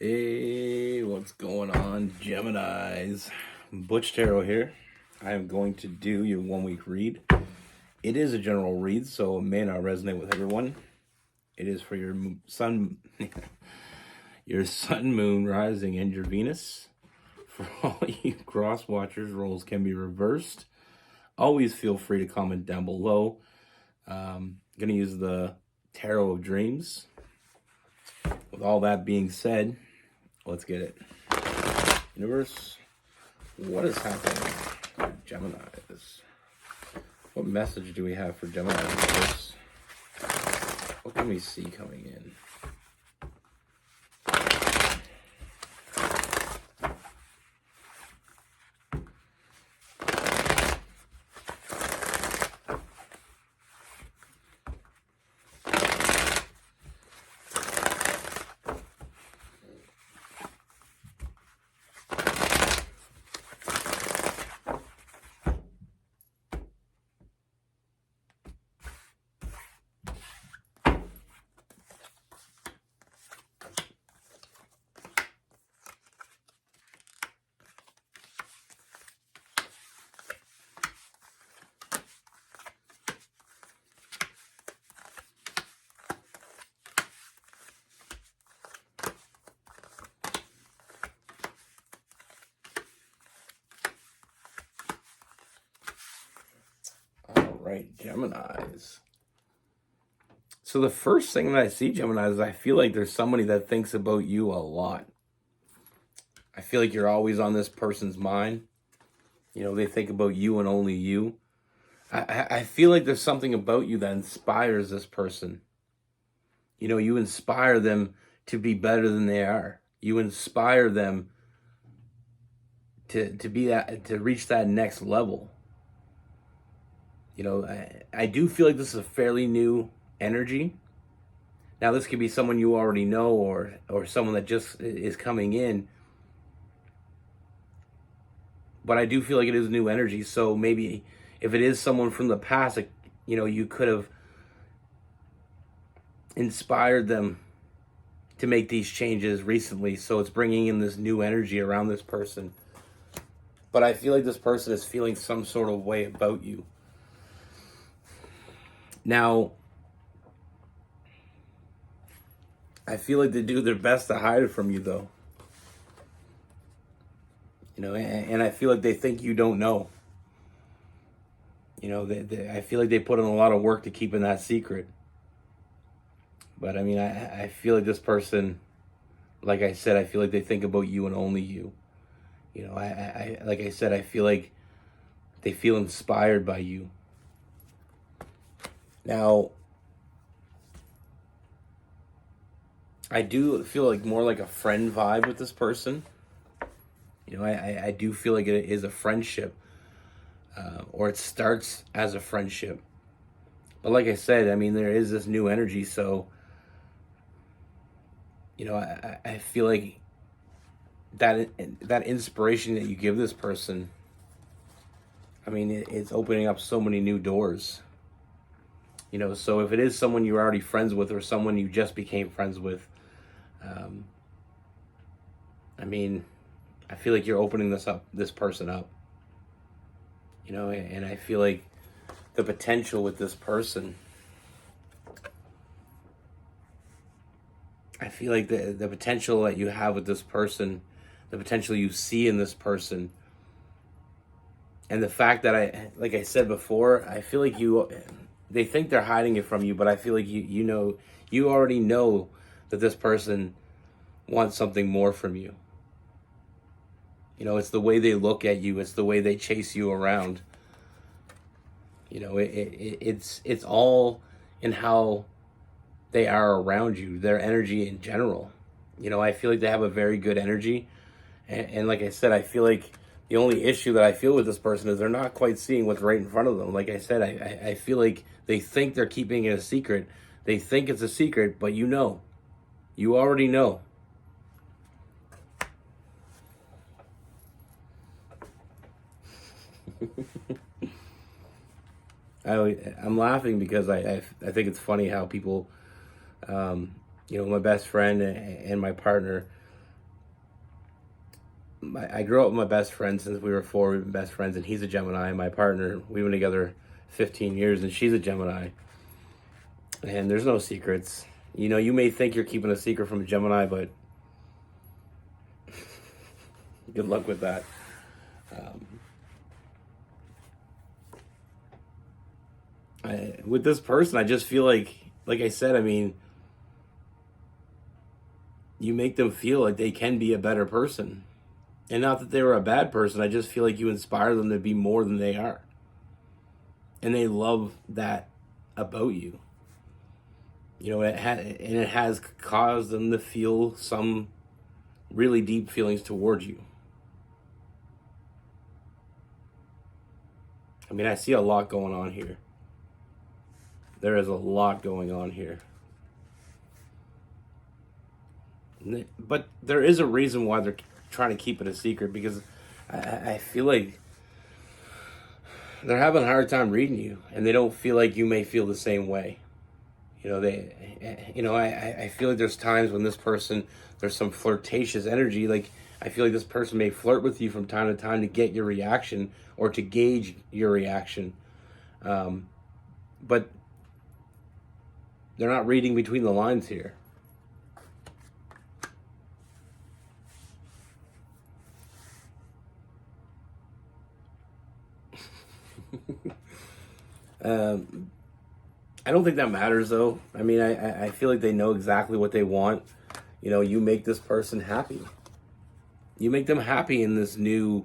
Hey, what's going on, Geminis? Butch Tarot here. I am going to do your 1 week read. It is a general read, so it may not resonate with everyone. It is for your sun, your sun, moon, rising, and your Venus. For all you cross watchers, roles can be reversed. Always feel free to comment down below. Gonna use the Tarot of Dreams. With all that being said, let's get it. Universe, what is happening for Geminis? What message do we have for Geminis? What can we see coming in? Right, Geminis. So the first thing that I see, Geminis, is I feel like there's somebody that thinks about you a lot. I feel like you're always on this person's mind. You know, they think about you and only you. I feel like there's something about you that inspires this person. You know, you inspire them to be better than they are. You inspire them to be that, to reach that next level. You know, I do feel like this is a fairly new energy. Now, this could be someone you already know or someone that just is coming in. But I do feel like it is new energy. So maybe if it is someone from the past, you know, you could have inspired them to make these changes recently. So it's bringing in this new energy around this person. But I feel like this person is feeling some sort of way about you. Now, I feel like they do their best to hide it from you, though. You know, and I feel like they think you don't know. You know, I feel like they put in a lot of work to keeping that secret. But I mean, I feel like this person, like I said, I feel like they think about you and only you. You know, like I said, I feel like they feel inspired by you. Now, I do feel like more like a friend vibe with this person. You know, I do feel like it is a friendship, or it starts as a friendship. But like I said, I mean, there is this new energy, so, you know, I feel like that inspiration that you give this person, I mean, it's opening up so many new doors. You know, so if it is someone you're already friends with or someone you just became friends with, I mean, I feel like you're opening this person up. You know, and I feel like the potential with this person, I feel like the potential that you have with this person, the potential you see in this person, and the fact that like I said before, I feel like they think they're hiding it from you, but I feel like you know, you already know that this person wants something more from you. You know, it's the way they look at you, it's the way they chase you around. You know, it's all in how they are around you, their energy in general. You know, I feel like they have a very good energy. And like I said, I feel like the only issue that I feel with this person is they're not quite seeing what's right in front of them. Like I said, I feel like they think they're keeping it a secret. They think it's a secret, but you know. You already know. I'm laughing because I think it's funny how people, you know, my best friend and my partner, I grew up with my best friend since we were four. We've been best friends, and he's a Gemini. My partner, we've been together 15 years, and she's a Gemini. And there's no secrets. You know, you may think you're keeping a secret from a Gemini, but good luck with that. With this person, I just feel like I said, I mean, you make them feel like they can be a better person. And not that they were a bad person, I just feel like you inspire them to be more than they are. And they love that about you. You know, it has caused them to feel some really deep feelings towards you. I mean, I see a lot going on here. There is a lot going on here. But there is a reason why they're trying to keep it a secret, because I feel like they're having a hard time reading you, and they don't feel like you may feel the same way. You know, I feel like there's times when this person, there's some flirtatious energy. Like, I feel like this person may flirt with you from time to time to get your reaction or to gauge your reaction. But they're not reading between the lines here. I don't think that matters, though. I mean, I feel like they know exactly what they want. You know, you make this person happy. You make them happy in this new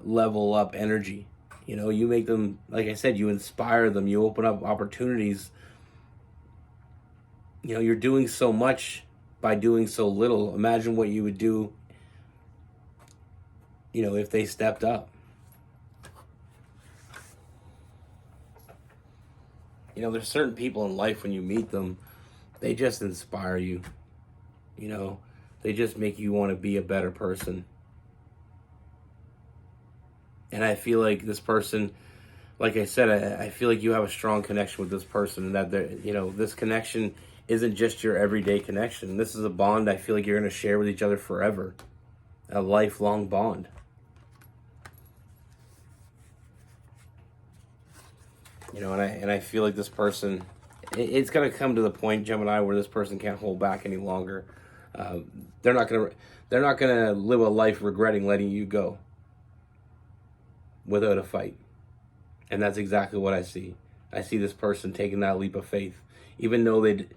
level up energy. You know, you make them, like I said, you inspire them. You open up opportunities. You know, you're doing so much by doing so little. Imagine what you would do, you know, if they stepped up. You know, there's certain people in life, when you meet them, they just inspire you. You know, they just make you want to be a better person. And I feel like this person, like I said, I feel like you have a strong connection with this person, and that, you know, this connection isn't just your everyday connection. This is a bond I feel like you're going to share with each other forever. A lifelong bond. You know, and I feel like this person, it's going to come to the point, Gemini, where this person can't hold back any longer. They're not gonna live a life regretting letting you go without a fight. And that's exactly what I see. I see this person taking that leap of faith, even though you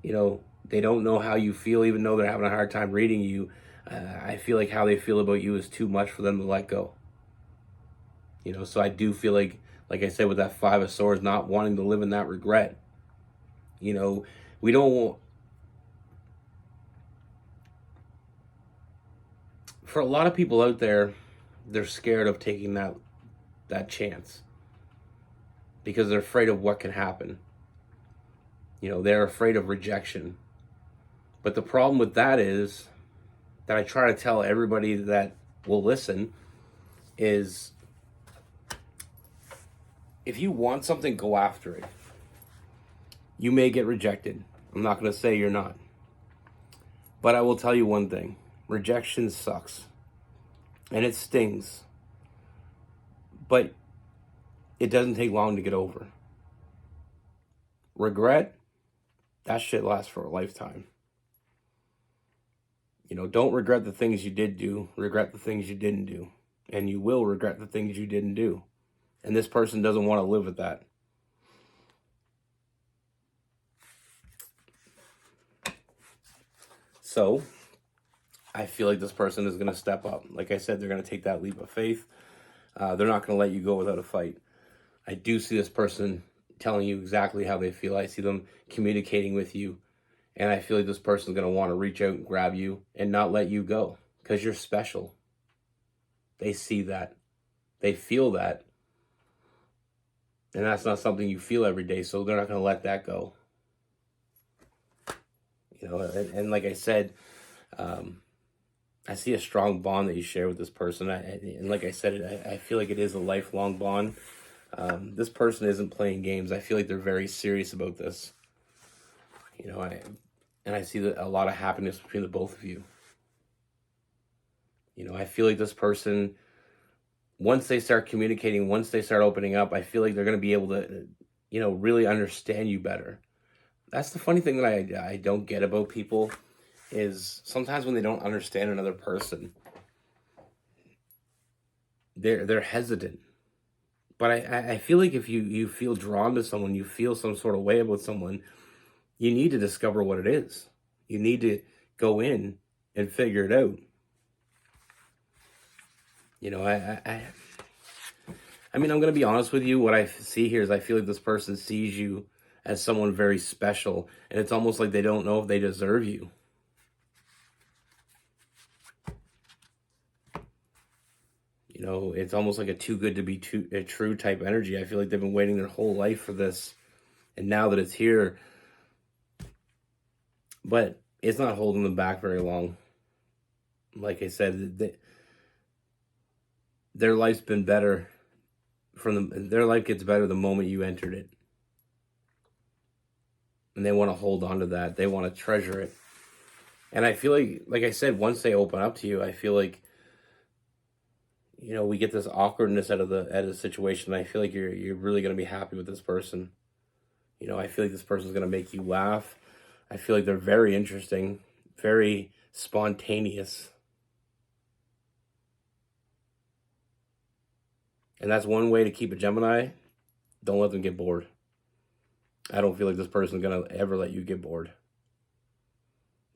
know, they don't know how you feel, even though they're having a hard time reading you. I feel like how they feel about you is too much for them to let go. You know, so I do feel like I said, with that Five of Swords, not wanting to live in that regret. You know, we don't. For a lot of people out there, they're scared of taking that chance because they're afraid of what can happen. You know, they're afraid of rejection. But the problem with that is that I try to tell everybody that will listen is, if you want something, go after it. You may get rejected. I'm not going to say you're not. But I will tell you one thing. Rejection sucks. And it stings. But it doesn't take long to get over. Regret, that shit lasts for a lifetime. You know, don't regret the things you did do. Regret the things you didn't do. And you will regret the things you didn't do. And this person doesn't want to live with that. So, I feel like this person is going to step up. Like I said, they're going to take that leap of faith. They're not going to let you go without a fight. I do see this person telling you exactly how they feel. I see them communicating with you. And I feel like this person is going to want to reach out and grab you and not let you go. Because you're special. They see that. They feel that. And that's not something you feel every day. So they're not going to let that go. You know, and like I said, I see a strong bond that you share with this person. And like I said, I feel like it is a lifelong bond. This person isn't playing games. I feel like they're very serious about this. You know, I see a lot of happiness between the both of you. I feel like this person, once they start communicating, once they start opening up, I feel like they're going to be able to, really understand you better. That's the funny thing that I don't get about people is sometimes when they don't understand another person, they're hesitant. But I feel like if you feel drawn to someone, you feel some sort of way about someone, you need to discover what it is. You need to go in and figure it out. I mean, I'm going to be honest with you. What I see here is I feel like this person sees you as someone very special, and it's almost like they don't know if they deserve you. It's almost like a too good to be true type energy. I feel like they've been waiting their whole life for this, and now that it's here, but it's not holding them back very long. Like I said, their life's been better their life gets better the moment you entered it. And they want to hold on to that. They want to treasure it. And I feel like I said, once they open up to you, I feel like, we get this awkwardness out of the situation. I feel like you're really going to be happy with this person. I feel like this person's going to make you laugh. I feel like they're very interesting, very spontaneous. And that's one way to keep a Gemini. Don't let them get bored. I don't feel like this person's going to ever let you get bored.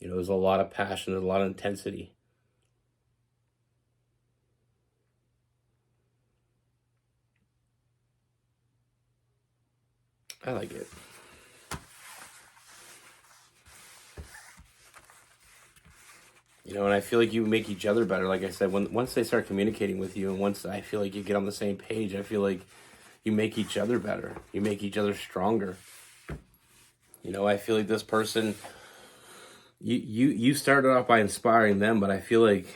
There's a lot of passion, there's a lot of intensity. I like it. And I feel like you make each other better. Like I said, once they start communicating with you, and once I feel like you get on the same page, I feel like you make each other better. You make each other stronger. I feel like this person, you started off by inspiring them, but I feel like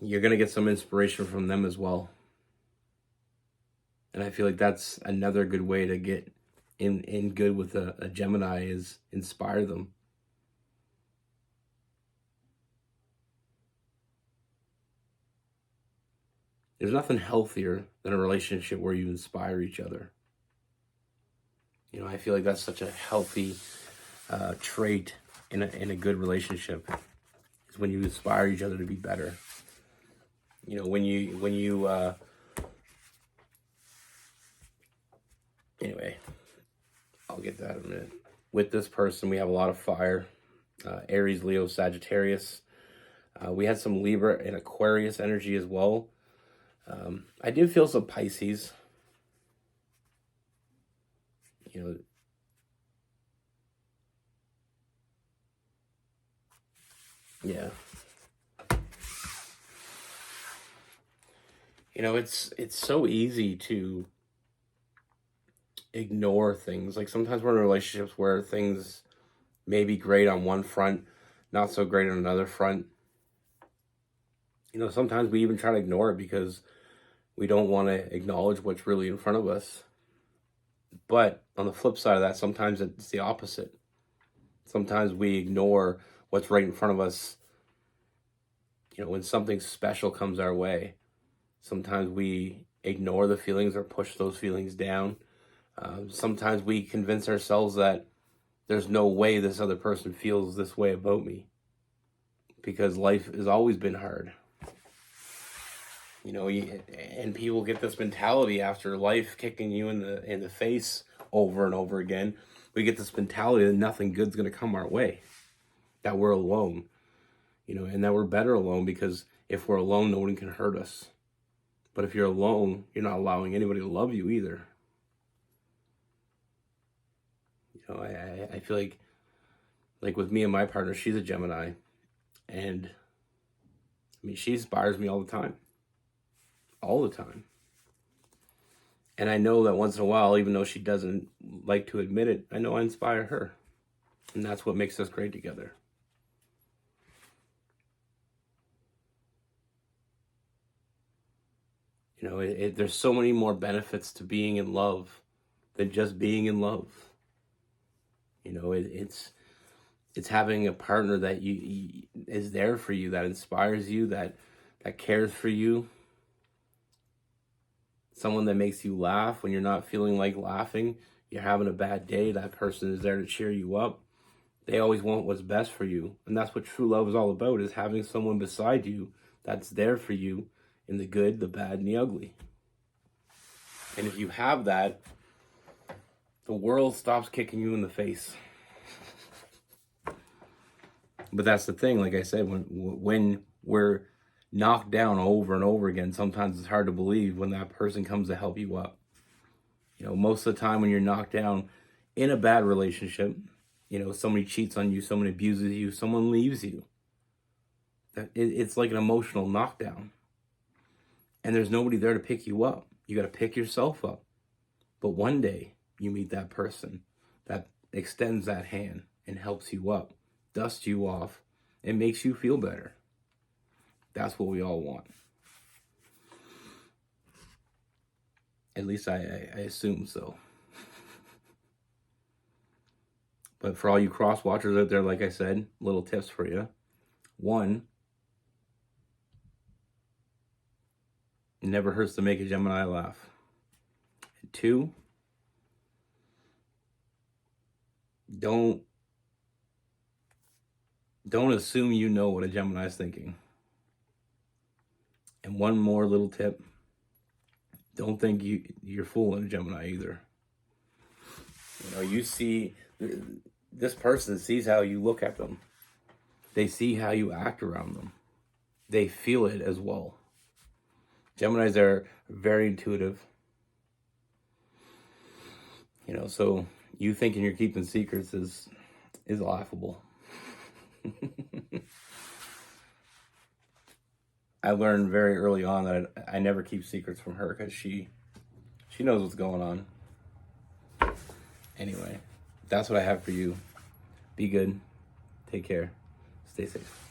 you're going to get some inspiration from them as well. And I feel like that's another good way to get in good with a Gemini is inspire them. There's nothing healthier than a relationship where you inspire each other. I feel like that's such a healthy trait in a good relationship. Is when you inspire each other to be better. Anyway, I'll get that in a minute. With this person, we have a lot of fire. Aries, Leo, Sagittarius. We had some Libra and Aquarius energy as well. I did feel some Pisces. Yeah. It's so easy to ignore things. Like sometimes we're in relationships where things may be great on one front, not so great on another front. Sometimes we even try to ignore it because we don't want to acknowledge what's really in front of us. But on the flip side of that, sometimes it's the opposite. Sometimes we ignore what's right in front of us. When something special comes our way, sometimes we ignore the feelings or push those feelings down. Sometimes we convince ourselves that there's no way this other person feels this way about me because life has always been hard. And people get this mentality after life kicking you in the face over and over again. We get this mentality that nothing good's going to come our way, that we're alone, and that we're better alone because if we're alone, no one can hurt us. But if you're alone, you're not allowing anybody to love you either. I feel like with me and my partner, she's a Gemini, and I mean, she inspires me all the time. And I know that once in a while, even though she doesn't like to admit it, I know I inspire her. And that's what makes us great together. There's so many more benefits to being in love than just being in love. It's having a partner that is there for you, that inspires you, that that cares for you, someone that makes you laugh when you're not feeling like laughing, you're having a bad day, that person is there to cheer you up. They always want what's best for you. And that's what true love is all about, is having someone beside you that's there for you in the good, the bad, and the ugly. And if you have that, the world stops kicking you in the face. But that's the thing, like I said, when we're knocked down over and over again, sometimes it's hard to believe when that person comes to help you up. You know, most of the time when you're knocked down in a bad relationship, you know, somebody cheats on you, someone abuses you, someone leaves you. It's like an emotional knockdown. And there's nobody there to pick you up. You got to pick yourself up. But one day you meet that person that extends that hand and helps you up, dusts you off, and makes you feel better. That's what we all want. At least I assume so. But for all you cross watchers out there, like I said, little tips for you. 1, it never hurts to make a Gemini laugh. And 2, don't assume you know what a Gemini is thinking. And one more little tip. Don't think you're fooling a Gemini either. You know, you see, this person sees how you look at them. They see how you act around them. They feel it as well. Geminis are very intuitive. You know, so you thinking you're keeping secrets is laughable. I learned very early on that I never keep secrets from her because she knows what's going on. Anyway, that's what I have for you. Be good. Take care. Stay safe.